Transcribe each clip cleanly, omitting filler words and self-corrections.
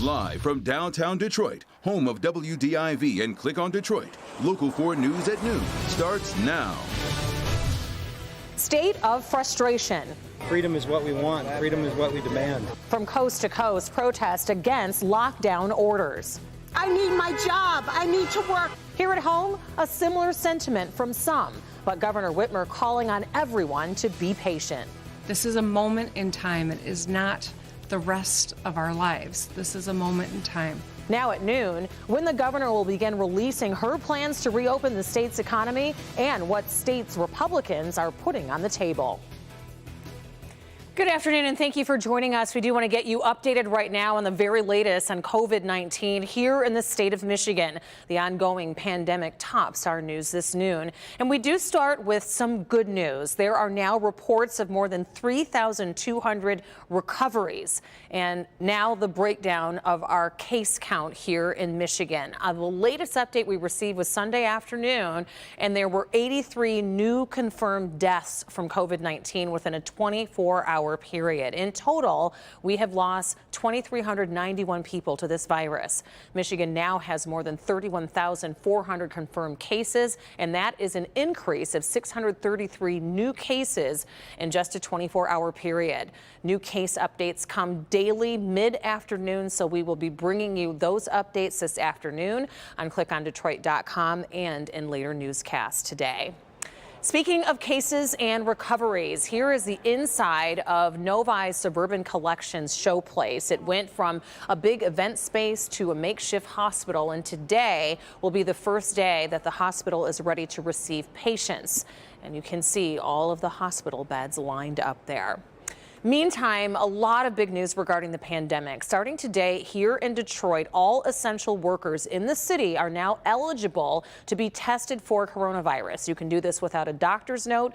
Live from downtown Detroit, home of WDIV and Click on Detroit, Local 4 News at noon starts now. State of frustration. Freedom is what we want. Freedom is what we demand. From coast to coast, protest against lockdown orders. I need my job. I need to work. Here at home, a similar sentiment from some, but Governor Whitmer calling on everyone to be patient. This is a moment in time. It is not the rest of our lives. This is a moment in time. Now at noon, when the governor will begin releasing her plans to reopen the state's economy and what states Republicans are putting on the table. Good afternoon, and thank you for joining us. We do want to get you updated right now on the very latest on COVID-19 here in the state of Michigan. The ongoing pandemic tops our news this noon. And we do start with some good news. There are now reports of more than 3,200 recoveries. And now the breakdown of our case count here in Michigan. The latest update we received was Sunday afternoon, and there were 83 new confirmed deaths from COVID-19 within a 24-hour period. In total, we have lost 2,391 people to this virus. Michigan now has more than 31,400 confirmed cases, and that is an increase of 633 new cases in just a 24-hour period. New case updates come daily mid-afternoon, so we will be bringing you those updates this afternoon on clickondetroit.com and in later newscasts today. Speaking of cases and recoveries, here is the inside of Novi's Suburban Collections showplace. It went from a big event space to a makeshift hospital, and today will be the first day that the hospital is ready to receive patients. And you can see all of the hospital beds lined up there. Meantime, a lot of big news regarding the pandemic. Starting today here in Detroit, all essential workers in the city are now eligible to be tested for coronavirus. You can do this without a doctor's note,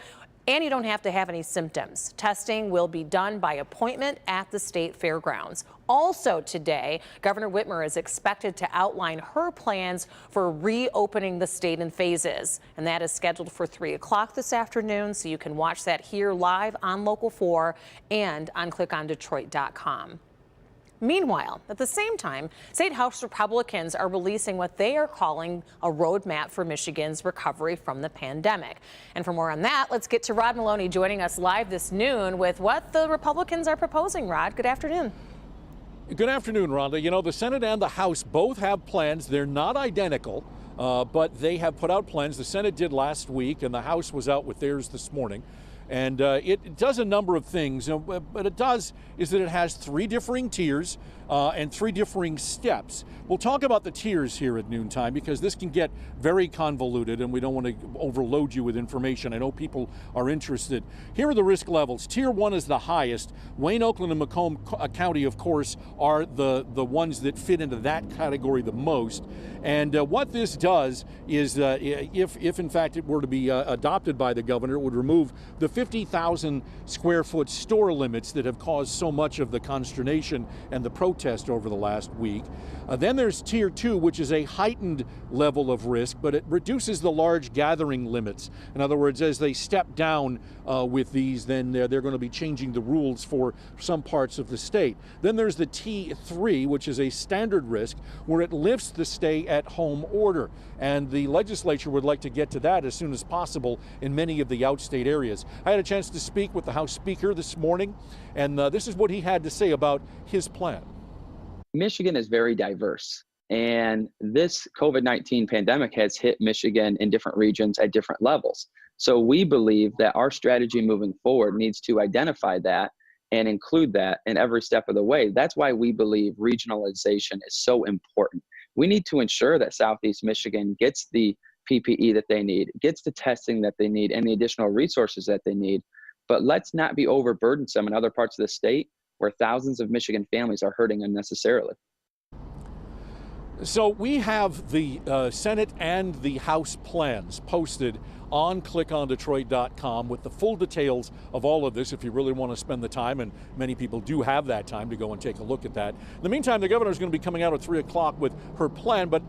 and you don't have to have any symptoms. Testing will be done by appointment at the state fairgrounds. Also today, Governor Whitmer is expected to outline her plans for reopening the state in phases. And that is scheduled for 3 o'clock this afternoon, so you can watch that here live on Local 4 and on clickondetroit.com. Meanwhile, at the same time, State House Republicans are releasing what they are calling a roadmap for Michigan's recovery from the pandemic. And for more on that, let's get to Rod Maloney joining us live this noon with what the Republicans are proposing. Rod, good afternoon. Good afternoon, Rhonda. You know, the Senate and the House both have plans. They're not identical, but they have put out plans. The Senate did last week, and the House was out with theirs this morning. And it does a number of things, but it does is that it has 3 differing tiers and 3 differing steps. We'll talk about the tiers here at noontime because this can get very convoluted and we don't want to overload you with information. I know people are interested. Here are the risk levels. Tier 1 is the highest. Wayne, Oakland, and Macomb County, of course, are the ones that fit into that category the most. And what this does is if in fact it were to be adopted by the governor, it would remove the 50,000 square foot store limits that have caused so much of the consternation and the protest over the last week. Then there's Tier 2, which is a heightened level of risk, but it reduces the large gathering limits. In other words, as they step down with these, then they're going to be changing the rules for some parts of the state. Then there's the T3, which is a standard risk, where it lifts the stay-at-home order. And the legislature would like to get to that as soon as possible in many of the outstate areas. I had a chance to speak with the House Speaker this morning, and this is what he had to say about his plan. Michigan is very diverse, and this COVID-19 pandemic has hit Michigan in different regions at different levels. So we believe that our strategy moving forward needs to identify that and include that in every step of the way. That's why we believe regionalization is so important. We need to ensure that Southeast Michigan gets the PPE that they need, gets the testing that they need, and the additional resources that they need. But let's not be overburdensome in other parts of the state where thousands of Michigan families are hurting unnecessarily. So we have the Senate and the House plans posted on clickondetroit.com with the full details of all of this if you really want to spend the time, and many people do have that time to go and take a look at that. In the meantime, the governor is going to be coming out at 3 o'clock with her plan, but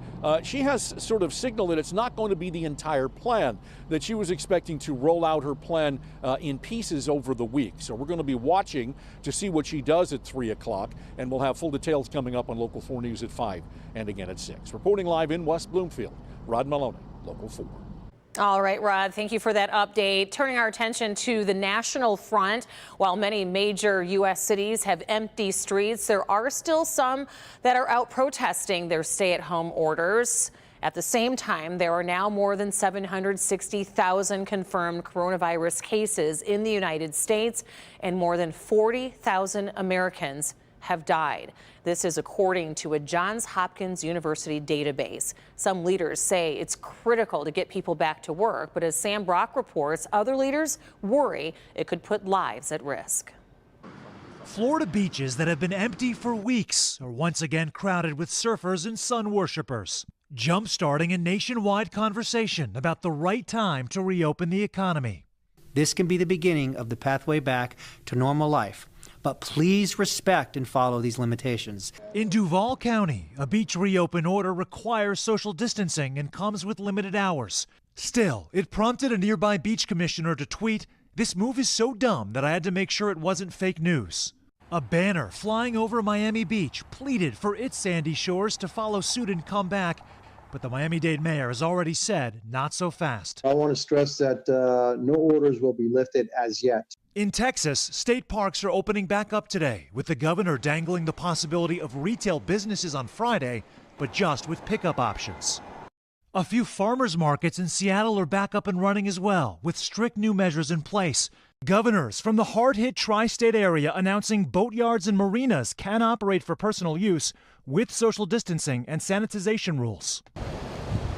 she has sort of signaled that it's not going to be the entire plan, that she was expecting to roll out her plan in pieces over the week. So we're going to be watching to see what she does at 3 o'clock, and we'll have full details coming up on Local 4 News at 5 and again at 6. Reporting live in West Bloomfield, Rod Maloney, Local 4. All right, Rod, thank you for that update. Turning our attention to the national front, while many major U.S. cities have empty streets, there are still some that are out protesting their stay-at-home orders. At the same time, there are now more than 760,000 confirmed coronavirus cases in the United States, and more than 40,000 Americans have died. This is according to a Johns Hopkins University database. Some leaders say it's critical to get people back to work, but as Sam Brock reports, other leaders worry it could put lives at risk. Florida beaches that have been empty for weeks are once again crowded with surfers and sun worshipers, jump-starting a nationwide conversation about the right time to reopen the economy. This can be the beginning of the pathway back to normal life. But please respect and follow these limitations. In Duval County, a beach reopen order requires social distancing and comes with limited hours. Still, it prompted a nearby beach commissioner to tweet, "This move is so dumb that I had to make sure it wasn't fake news." A banner flying over Miami Beach pleaded for its sandy shores to follow suit and come back. But the Miami-Dade mayor has already said, not so fast. I want to stress that no orders will be lifted as yet. In Texas, state parks are opening back up today, with the governor dangling the possibility of retail businesses on Friday, but just with pickup options. A few farmers markets in Seattle are back up and running as well, with strict new measures in place. Governors from the hard-hit tri-state area announcing boatyards and marinas can operate for personal use with social distancing and sanitization rules.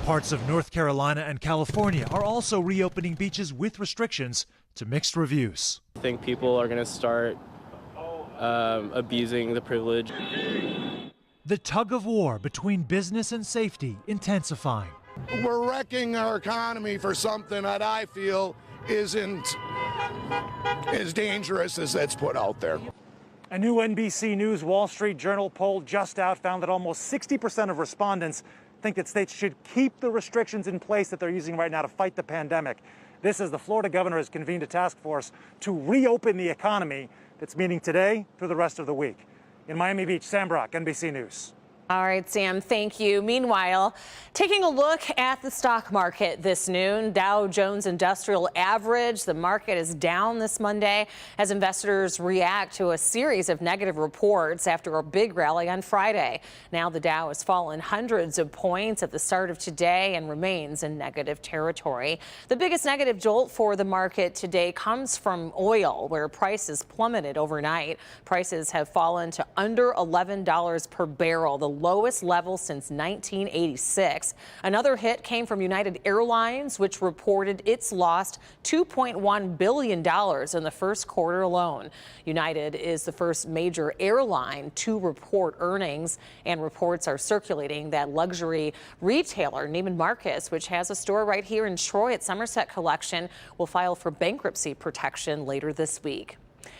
Parts of North Carolina and California are also reopening beaches with restrictions to mixed reviews. I think people are going to start abusing the privilege. The tug of war between business and safety intensifying. We're wrecking our economy for something that I feel isn't as dangerous as it's put out there. A new NBC News Wall Street Journal poll just out found that almost 60% of respondents think that states should keep the restrictions in place that they're using right now to fight the pandemic. This as the Florida governor has convened a task force to reopen the economy that's meeting today through the rest of the week. In Miami Beach, Sam Brock, NBC News. All right, Sam, thank you. Meanwhile, taking a look at the stock market this noon, Dow Jones Industrial Average, the market is down this Monday as investors react to a series of negative reports after a big rally on Friday. Now the Dow has fallen hundreds of points at the start of today and remains in negative territory. The biggest negative jolt for the market today comes from oil, where prices plummeted overnight. Prices have fallen to under $11 per barrel, the lowest level since 1986. Another hit came from United Airlines, which reported it's lost $2.1 billion in the first quarter alone. United is the first major airline to report earnings, and reports are circulating that luxury retailer Neiman Marcus, which has a store right here in Troy at Somerset Collection, will file for bankruptcy protection later this week.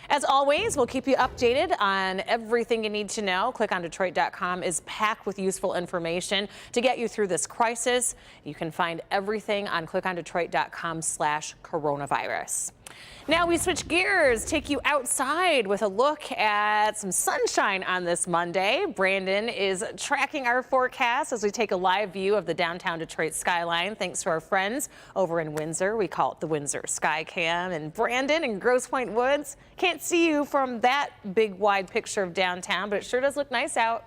As always, we'll keep you updated on everything you need to know. ClickOnDetroit.com is packed with useful information to get you through this crisis. You can find everything on ClickOnDetroit.com/coronavirus. Now we switch gears, take you outside with a look at some sunshine on this Monday. Brandon is tracking our forecast as we take a live view of the downtown Detroit skyline. Thanks to our friends over in Windsor. We call it the Windsor Skycam. And Brandon in Grosse Pointe Woods, can't see you from that big wide picture of downtown, but it sure does look nice out.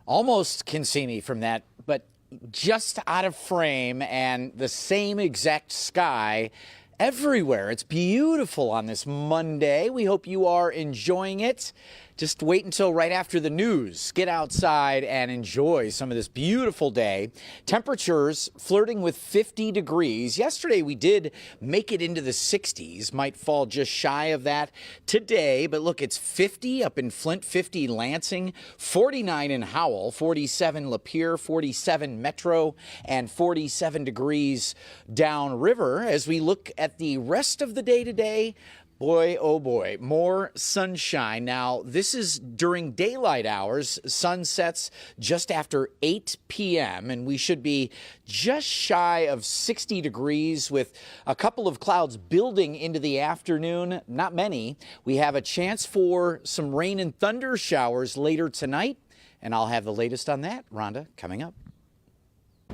Almost can see me from that, but just out of frame, and the same exact sky everywhere. It's beautiful on this Monday. We hope you are enjoying it. just wait until right after the news. Get outside and enjoy some of this beautiful day. Temperatures flirting with 50 degrees. Yesterday we did make it into the 60s. Might fall just shy of that today. But look, it's 50 up in Flint, 50 Lansing, 49 in Howell, 47 Lapeer, 47 Metro, and 47 degrees downriver. As we look at the rest of the day today, boy, oh boy, more sunshine. Now, this is during daylight hours. Sun sets just after 8 p.m., and we should be just shy of 60 degrees with a couple of clouds building into the afternoon. Not many. We have a chance for some rain and thunder showers later tonight, and I'll have the latest on that, Rhonda, coming up.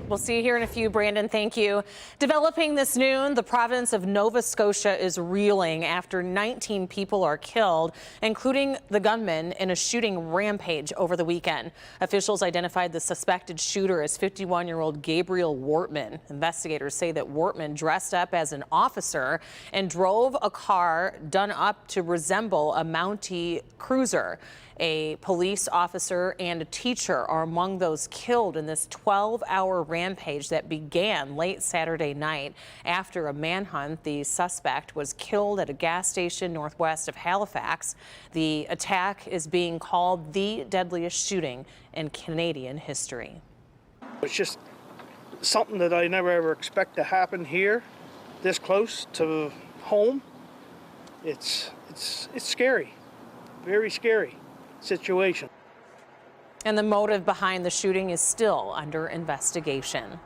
We'll see you here in a few, Brandon. Thank you. Developing this noon, the province of Nova Scotia is reeling after 19 people are killed, including the gunman in a shooting rampage over the weekend. Officials identified the suspected shooter as 51-year-old Gabriel Wortman. Investigators say that Wortman dressed up as an officer and drove a car done up to resemble a Mountie Cruiser. A police officer and a teacher are among those killed in this 12-hour rampage that began late Saturday night. After a manhunt, the suspect was killed at a gas station northwest of Halifax. The attack is being called the deadliest shooting in Canadian history. It's just something that I never ever expect to happen here, this close to home. It's scary, very scary situation. And the motive behind the shooting is still under investigation.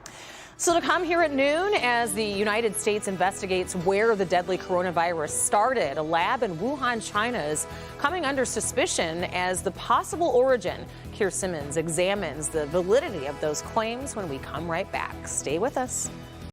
So to come here at noon, as the United States investigates where the deadly coronavirus started, a lab in Wuhan, China is coming under suspicion as the possible origin. Keir Simmons examines the validity of those claims when we come right back. Stay with us.